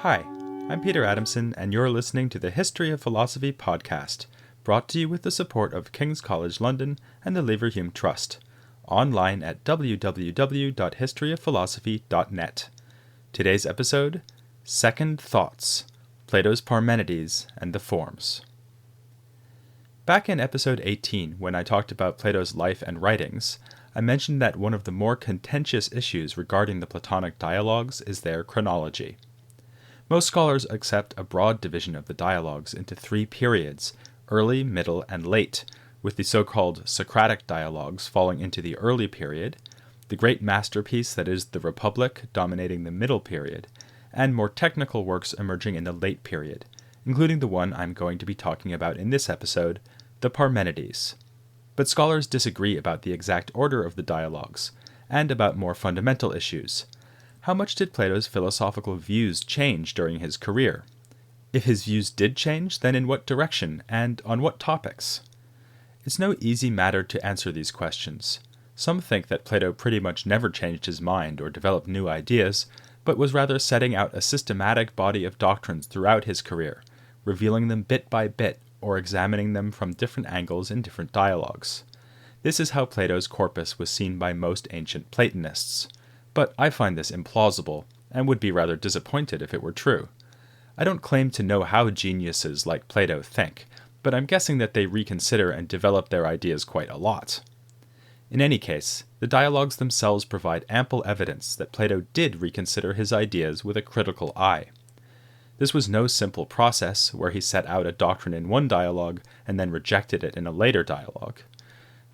Hi, I'm Peter Adamson, and you're listening to the History of Philosophy podcast, brought to you with the support of King's College London and the Leverhulme Trust, online at www.historyofphilosophy.net. Today's episode, Second Thoughts, Plato's Parmenides and the Forms. Back in episode 18, when I talked about Plato's life and writings, I mentioned that one of the more contentious issues regarding the Platonic dialogues is their chronology. Most scholars accept a broad division of the dialogues into three periods, early, middle, and late, with the so-called Socratic dialogues falling into the early period, the great masterpiece that is the Republic dominating the middle period, and more technical works emerging in the late period, including the one I'm going to be talking about in this episode, the Parmenides. But scholars disagree about the exact order of the dialogues, and about more fundamental issues. How much did Plato's philosophical views change during his career? If his views did change, then in what direction, and on what topics? It's no easy matter to answer these questions. Some think that Plato pretty much never changed his mind or developed new ideas, but was rather setting out a systematic body of doctrines throughout his career, revealing them bit by bit, or examining them from different angles in different dialogues. This is how Plato's corpus was seen by most ancient Platonists. But I find this implausible, and would be rather disappointed if it were true. I don't claim to know how geniuses like Plato think, but I'm guessing that they reconsider and develop their ideas quite a lot. In any case, the dialogues themselves provide ample evidence that Plato did reconsider his ideas with a critical eye. This was no simple process where he set out a doctrine in one dialogue and then rejected it in a later dialogue.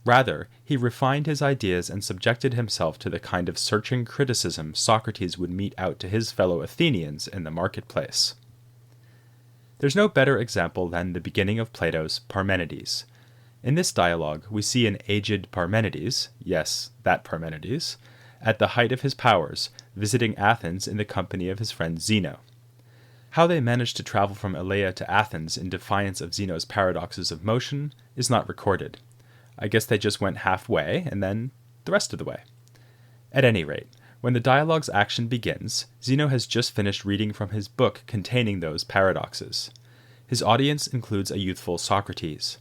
Rather, he refined his ideas and subjected himself to the kind of searching criticism Socrates would mete out to his fellow Athenians in the marketplace. There's no better example than the beginning of Plato's Parmenides. In this dialogue, we see an aged Parmenides, yes, that Parmenides, at the height of his powers, visiting Athens in the company of his friend Zeno. How they managed to travel from Elea to Athens in defiance of Zeno's paradoxes of motion is not recorded. I guess they just went halfway, and then the rest of the way. At any rate, when the dialogue's action begins, Zeno has just finished reading from his book containing those paradoxes. His audience includes a youthful Socrates.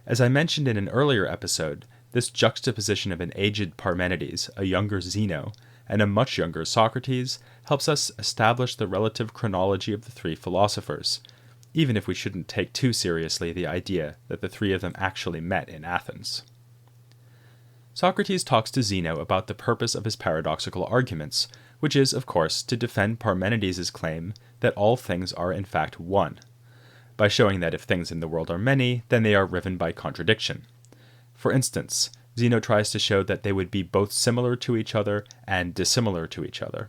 As I mentioned in an earlier episode, this juxtaposition of an aged Parmenides, a younger Zeno, and a much younger Socrates helps us establish the relative chronology of the three philosophers, even if we shouldn't take too seriously the idea that the three of them actually met in Athens. Socrates talks to Zeno about the purpose of his paradoxical arguments, which is, of course, to defend Parmenides' claim that all things are in fact one, by showing that if things in the world are many, then they are riven by contradiction. For instance, Zeno tries to show that they would be both similar to each other and dissimilar to each other.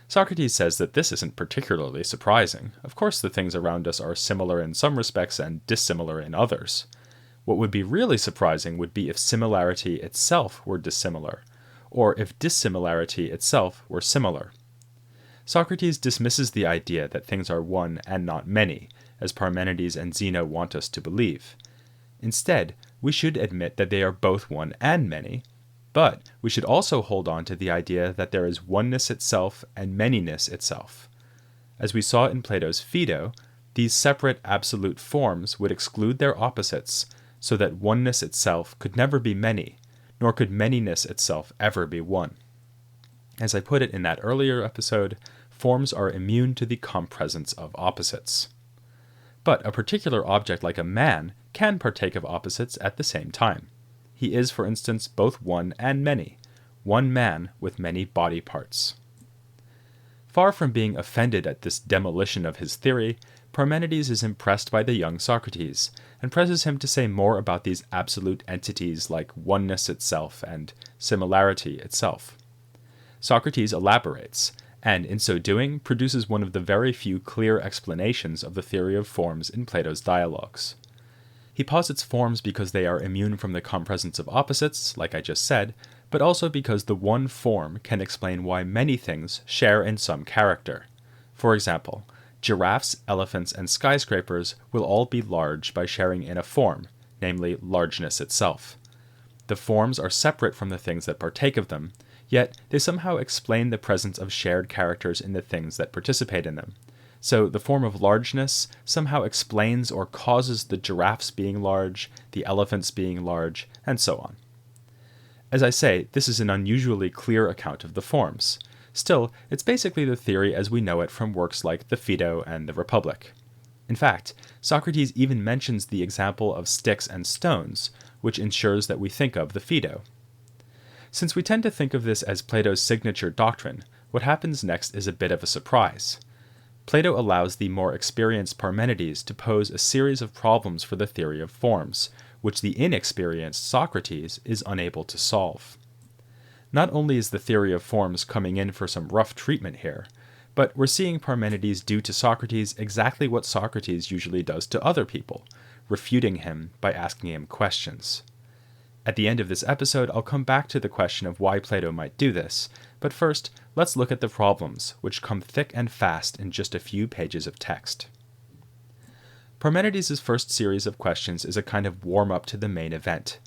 Socrates says that this isn't particularly surprising. Of course the things around us are similar in some respects and dissimilar in others. What would be really surprising would be if similarity itself were dissimilar, or if dissimilarity itself were similar. Socrates dismisses the idea that things are one and not many, as Parmenides and Zeno want us to believe. Instead, we should admit that they are both one and many, but we should also hold on to the idea that there is oneness itself and manyness itself. As we saw in Plato's Phaedo, these separate absolute forms would exclude their opposites, so that oneness itself could never be many, nor could manyness itself ever be one. As I put it in that earlier episode, forms are immune to the compresence of opposites. But a particular object like a man can partake of opposites at the same time. He is, for instance, both one and many, one man with many body parts. Far from being offended at this demolition of his theory, Parmenides is impressed by the young Socrates, and presses him to say more about these absolute entities like oneness itself and similarity itself. Socrates elaborates, and in so doing produces one of the very few clear explanations of the theory of forms in Plato's dialogues. He posits forms because they are immune from the compresence of opposites, like I just said, but also because the one form can explain why many things share in some character. For example, giraffes, elephants, and skyscrapers will all be large by sharing in a form, namely largeness itself. The forms are separate from the things that partake of them, Yet they somehow explain the presence of shared characters in the things that participate in them. So the form of largeness somehow explains or causes the giraffes being large, the elephants being large, and so on. As I say, this is an unusually clear account of the forms. Still, it's basically the theory as we know it from works like the Phaedo and the Republic. In fact, Socrates even mentions the example of sticks and stones, which ensures that we think of the Phaedo. Since we tend to think of this as Plato's signature doctrine, what happens next is a bit of a surprise. Plato allows the more experienced Parmenides to pose a series of problems for the theory of forms, which the inexperienced Socrates is unable to solve. Not only is the theory of forms coming in for some rough treatment here, but we're seeing Parmenides do to Socrates exactly what Socrates usually does to other people, refuting him by asking him questions. At the end of this episode, I'll come back to the question of why Plato might do this, but first, let's look at the problems, which come thick and fast in just a few pages of text. Parmenides' first series of questions is a kind of warm-up to the main event.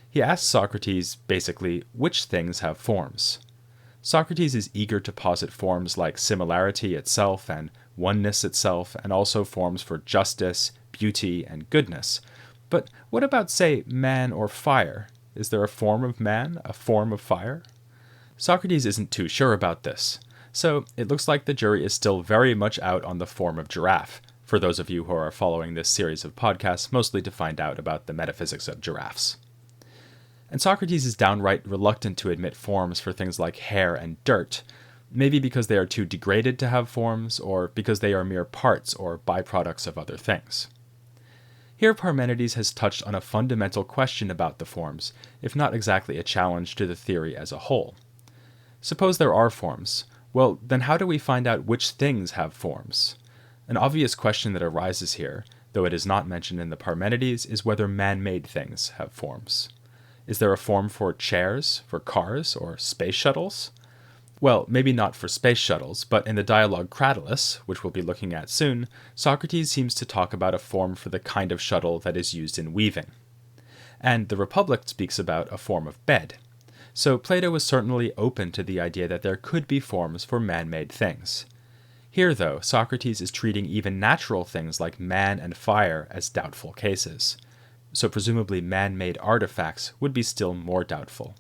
He asks Socrates, basically, which things have forms. Socrates is eager to posit forms like similarity itself and oneness itself, and also forms for justice, beauty, and goodness. But what about, say, man or fire? Is there a form of man, a form of fire? Socrates isn't too sure about this, so it looks like the jury is still very much out on the form of giraffe, for those of you who are following this series of podcasts mostly to find out about the metaphysics of giraffes. And Socrates is downright reluctant to admit forms for things like hair and dirt, maybe because they are too degraded to have forms, or because they are mere parts or byproducts of other things. Here Parmenides has touched on a fundamental question about the forms, if not exactly a challenge to the theory as a whole. Suppose there are forms. Well, then how do we find out which things have forms? An obvious question that arises here, though it is not mentioned in the Parmenides, is whether man-made things have forms. Is there a form for chairs, for cars, or space shuttles? Well, maybe not for space shuttles, but in the dialogue Cratylus, which we'll be looking at soon, Socrates seems to talk about a form for the kind of shuttle that is used in weaving. And the Republic speaks about a form of bed. So Plato was certainly open to the idea that there could be forms for man-made things. Here, though, Socrates is treating even natural things like man and fire as doubtful cases. So presumably man-made artifacts would be still more doubtful.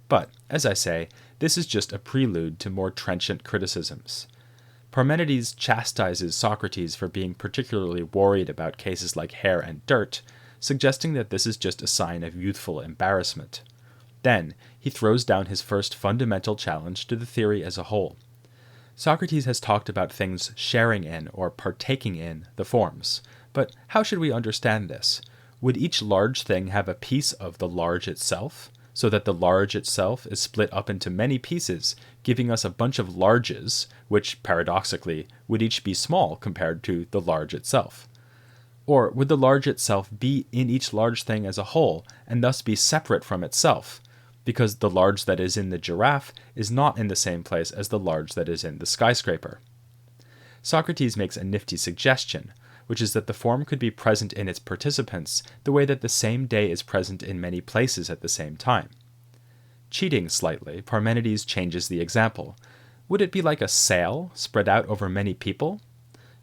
But, as I say, this is just a prelude to more trenchant criticisms. Parmenides chastises Socrates for being particularly worried about cases like hair and dirt, suggesting that this is just a sign of youthful embarrassment. Then, he throws down his first fundamental challenge to the theory as a whole. Socrates has talked about things sharing in or partaking in the forms, but how should we understand this? Would each large thing have a piece of the large itself, so that the large itself is split up into many pieces, giving us a bunch of larges, which, paradoxically, would each be small compared to the large itself? Or would the large itself be in each large thing as a whole, and thus be separate from itself, because the large that is in the giraffe is not in the same place as the large that is in the skyscraper? Socrates makes a nifty suggestion, which is that the form could be present in its participants the way that the same day is present in many places at the same time. Cheating slightly, Parmenides changes the example. Would it be like a sail spread out over many people?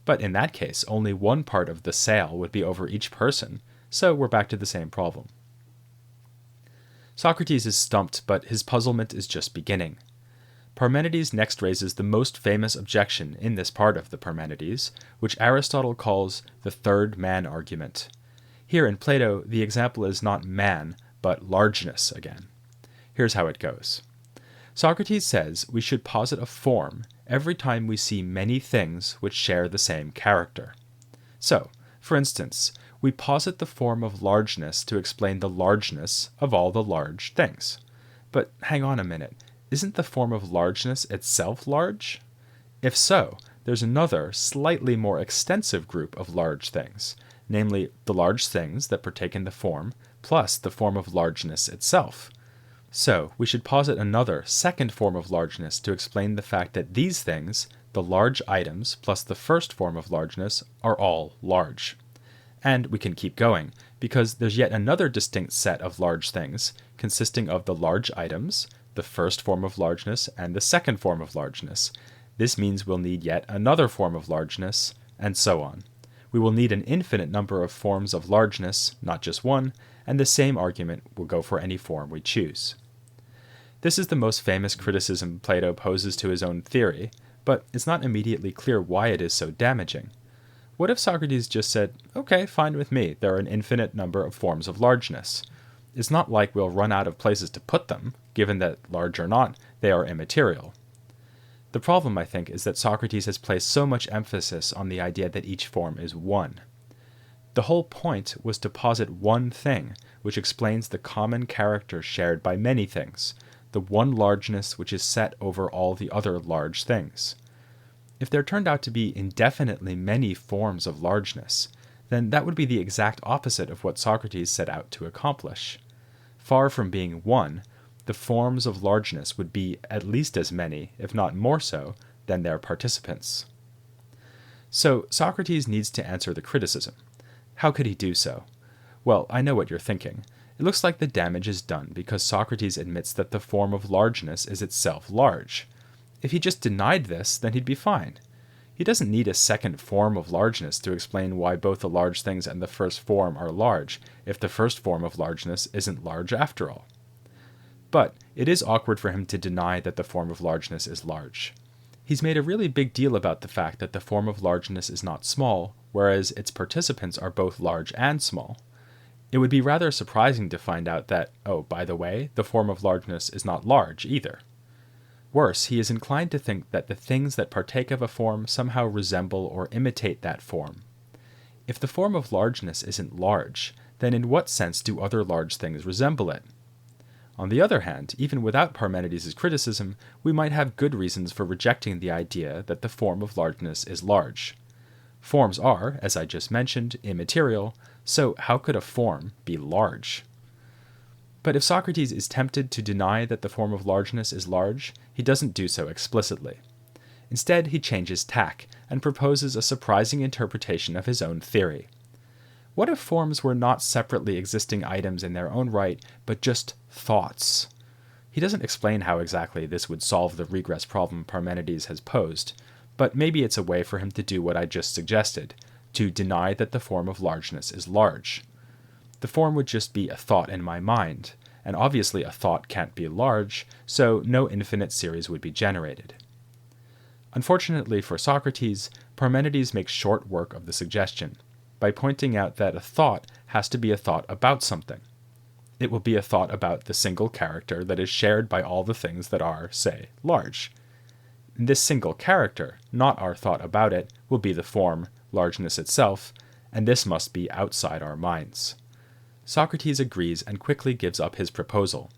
But in that case, only one part of the sail would be over each person, so we're back to the same problem. Socrates is stumped, but his puzzlement is just beginning. Parmenides next raises the most famous objection in this part of the Parmenides, which Aristotle calls the third man argument. Here in Plato, the example is not man, but largeness again. Here's how it goes. Socrates says we should posit a form every time we see many things which share the same character. So, for instance, we posit the form of largeness to explain the largeness of all the large things. But hang on a minute. Isn't the form of largeness itself large? If so, there's another, slightly more extensive group of large things, namely the large things that partake in the form, plus the form of largeness itself. So, we should posit another, second form of largeness to explain the fact that these things, the large items plus the first form of largeness, are all large. And we can keep going, because there's yet another distinct set of large things, consisting of the large items, the the first form of largeness and the second form of largeness. This means we'll need yet another form of largeness, and so on. We will need an infinite number of forms of largeness, not just one, and the same argument will go for any form we choose. This is the most famous criticism Plato poses to his own theory, but it's not immediately clear why it is so damaging. What if Socrates just said, okay, fine with me, there are an infinite number of forms of largeness. It's not like we'll run out of places to put them, given that, large or not, they are immaterial. The problem, I think, is that Socrates has placed so much emphasis on the idea that each form is one. The whole point was to posit one thing, which explains the common character shared by many things, the one largeness which is set over all the other large things. If there turned out to be indefinitely many forms of largeness, then that would be the exact opposite of what Socrates set out to accomplish. Far from being one, the forms of largeness would be at least as many, if not more so, than their participants. So Socrates needs to answer the criticism. How could he do so? Well, I know what you're thinking. It looks like the damage is done because Socrates admits that the form of largeness is itself large. If he just denied this, then he'd be fine. He doesn't need a second form of largeness to explain why both the large things and the first form are large, if the first form of largeness isn't large after all. But it is awkward for him to deny that the form of largeness is large. He's made a really big deal about the fact that the form of largeness is not small, whereas its participants are both large and small. It would be rather surprising to find out that, oh, by the way, the form of largeness is not large either. Worse, he is inclined to think that the things that partake of a form somehow resemble or imitate that form. If the form of largeness isn't large, then in what sense do other large things resemble it? On the other hand, even without Parmenides' criticism, we might have good reasons for rejecting the idea that the form of largeness is large. Forms are, as I just mentioned, immaterial, so how could a form be large? But if Socrates is tempted to deny that the form of largeness is large, he doesn't do so explicitly. Instead, he changes tack and proposes a surprising interpretation of his own theory. What if forms were not separately existing items in their own right, but just thoughts? He doesn't explain how exactly this would solve the regress problem Parmenides has posed, but maybe it's a way for him to do what I just suggested, to deny that the form of largeness is large. The form would just be a thought in my mind, and obviously a thought can't be large, so no infinite series would be generated. Unfortunately for Socrates, Parmenides makes short work of the suggestion, by pointing out that a thought has to be a thought about something. It will be a thought about the single character that is shared by all the things that are, say, large. This single character, not our thought about it, will be the form, largeness itself, and this must be outside our minds. Socrates agrees and quickly gives up his proposal.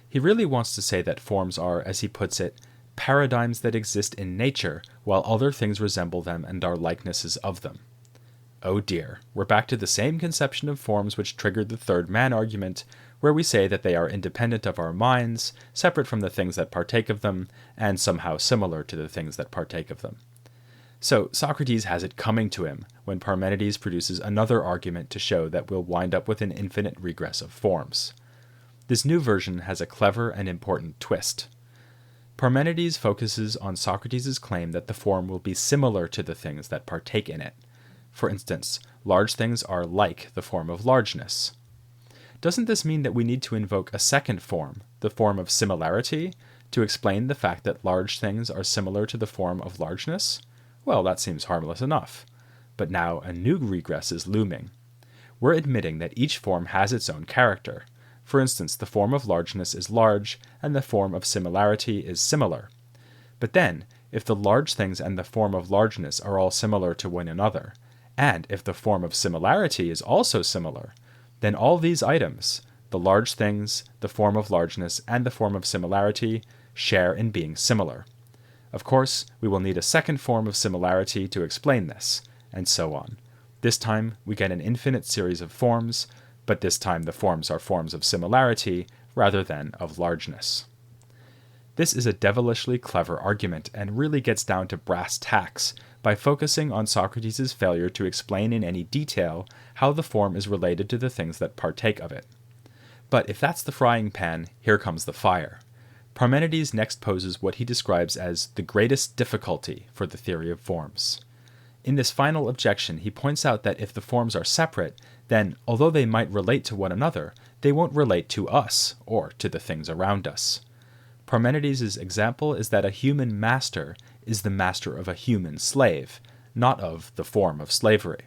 He really wants to say that forms are, as he puts it, paradigms that exist in nature while other things resemble them and are likenesses of them. Oh dear, we're back to the same conception of forms which triggered the third man argument, where we say that they are independent of our minds, separate from the things that partake of them, and somehow similar to the things that partake of them. So Socrates has it coming to him when Parmenides produces another argument to show that we'll wind up with an infinite regress of forms. This new version has a clever and important twist. Parmenides focuses on Socrates' claim that the form will be similar to the things that partake in it. For instance, large things are like the form of largeness. Doesn't this mean that we need to invoke a second form, the form of similarity, to explain the fact that large things are similar to the form of largeness? Well, that seems harmless enough. But now a new regress is looming. We're admitting that each form has its own character. For instance, the form of largeness is large, and the form of similarity is similar. But then, if the large things and the form of largeness are all similar to one another, and if the form of similarity is also similar, then all these items, the large things, the form of largeness, and the form of similarity, share in being similar. Of course, we will need a second form of similarity to explain this, and so on. This time, we get an infinite series of forms, but this time the forms are forms of similarity rather than of largeness. This is a devilishly clever argument and really gets down to brass tacks by focusing on Socrates' failure to explain in any detail how the form is related to the things that partake of it. But if that's the frying pan, here comes the fire. Parmenides next poses what he describes as the greatest difficulty for the theory of forms. In this final objection, he points out that if the forms are separate, then, although they might relate to one another, they won't relate to us or to the things around us. Parmenides' example is that a human master is the master of a human slave, not of the form of slavery.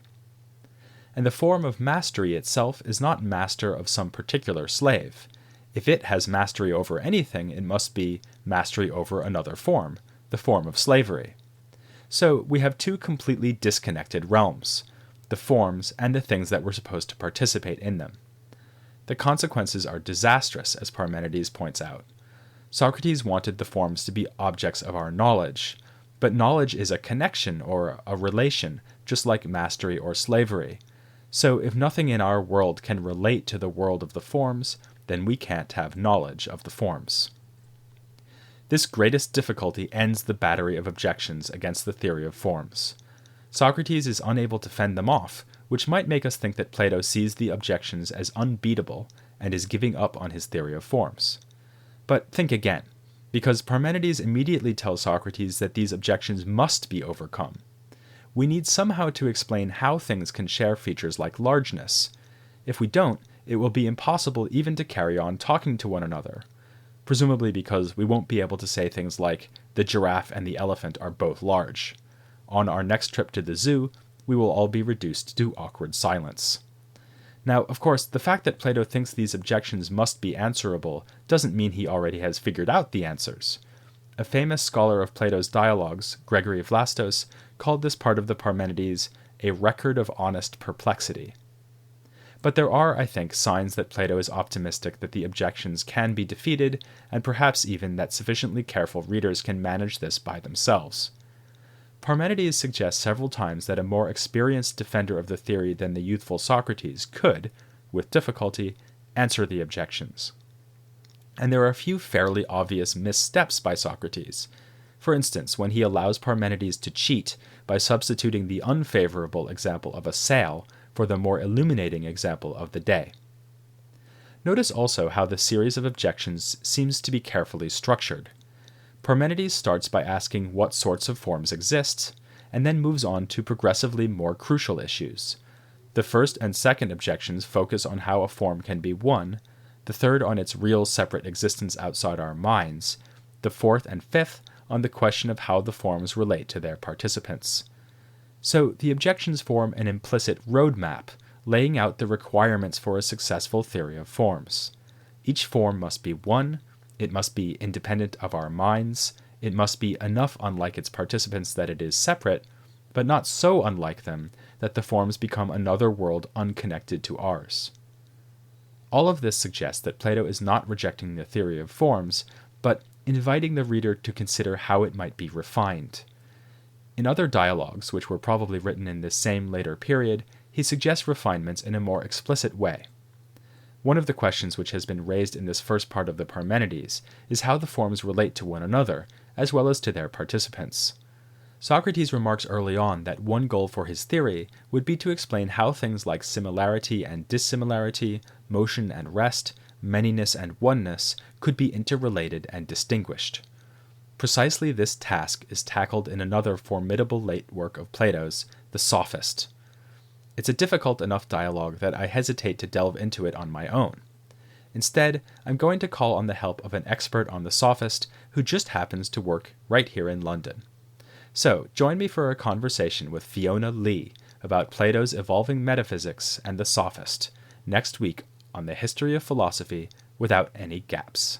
And the form of mastery itself is not master of some particular slave. If it has mastery over anything, it must be mastery over another form, the form of slavery. So we have two completely disconnected realms, the forms and the things that were supposed to participate in them. The consequences are disastrous, as Parmenides points out. Socrates wanted the forms to be objects of our knowledge, but knowledge is a connection or a relation, just like mastery or slavery. So if nothing in our world can relate to the world of the forms, then we can't have knowledge of the forms. This greatest difficulty ends the battery of objections against the theory of forms. Socrates is unable to fend them off, which might make us think that Plato sees the objections as unbeatable and is giving up on his theory of forms. But think again, because Parmenides immediately tells Socrates that these objections must be overcome. We need somehow to explain how things can share features like largeness. If we don't, it will be impossible even to carry on talking to one another, presumably because we won't be able to say things like, the giraffe and the elephant are both large. On our next trip to the zoo, we will all be reduced to awkward silence. Now, of course, the fact that Plato thinks these objections must be answerable doesn't mean he already has figured out the answers. A famous scholar of Plato's dialogues, Gregory of Vlastos, called this part of the Parmenides a record of honest perplexity. But there are, I think, signs that Plato is optimistic that the objections can be defeated, and perhaps even that sufficiently careful readers can manage this by themselves. Parmenides suggests several times that a more experienced defender of the theory than the youthful Socrates could, with difficulty, answer the objections. And there are a few fairly obvious missteps by Socrates. For instance, when he allows Parmenides to cheat by substituting the unfavorable example of a sail for the more illuminating example of the day. Notice also how the series of objections seems to be carefully structured. Parmenides starts by asking what sorts of forms exist, and then moves on to progressively more crucial issues. The first and second objections focus on how a form can be one, the third on its real separate existence outside our minds, the fourth and fifth on the question of how the forms relate to their participants. So the objections form an implicit roadmap, laying out the requirements for a successful theory of forms. Each form must be one, it must be independent of our minds, it must be enough unlike its participants that it is separate, but not so unlike them that the forms become another world unconnected to ours. All of this suggests that Plato is not rejecting the theory of forms, but inviting the reader to consider how it might be refined. In other dialogues, which were probably written in this same later period, he suggests refinements in a more explicit way. One of the questions which has been raised in this first part of the Parmenides is how the forms relate to one another, as well as to their participants. Socrates remarks early on that one goal for his theory would be to explain how things like similarity and dissimilarity, motion and rest, manyness and oneness could be interrelated and distinguished. Precisely this task is tackled in another formidable late work of Plato's, the Sophist. It's a difficult enough dialogue that I hesitate to delve into it on my own. Instead, I'm going to call on the help of an expert on the Sophist who just happens to work right here in London. So, join me for a conversation with Fiona Lee about Plato's evolving metaphysics and the Sophist next week on the History of Philosophy Without Any Gaps.